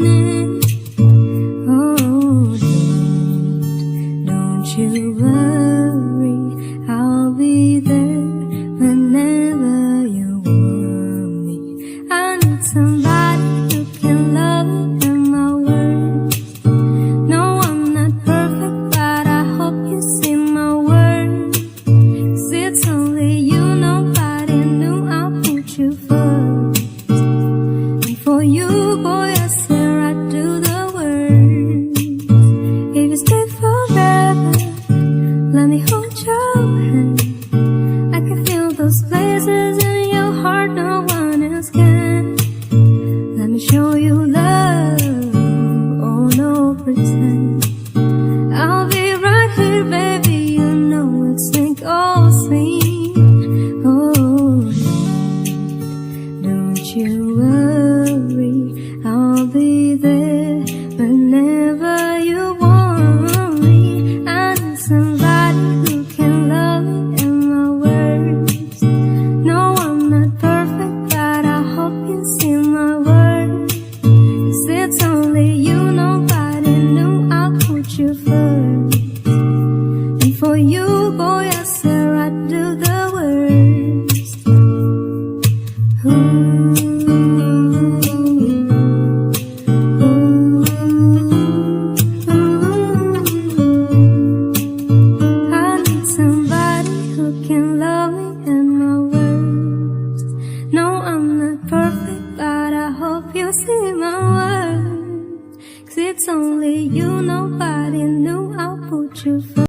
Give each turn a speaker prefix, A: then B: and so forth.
A: morning. Oh, don't you worry, I'll be there whenever you want me. I need somebody who can love me in my words. No, I'm not perfect, but I hope you see my words. 'Cause it's only you, nobody knew I'll put you first. And for you, boy, I swear I'd do the worst. If you stay forever, let me hold your hand. I can feel those places in your heart no one else can. Let me show you love, oh no pretend. I'll be right here, baby, you know it's sink or swim. Oh, don't you worry, I'll be there whenever you want me. I need somebody who can love me in my words. No, I'm not perfect, but I hope you see my words. 'Cause it's only you, nobody knew I'll put you first. And for you, boy, I swear I'd do the worst. I need somebody who can love me in my words. No, I'm not perfect, but I hope you see my words. 'Cause it's only you, nobody knew I'll put you first.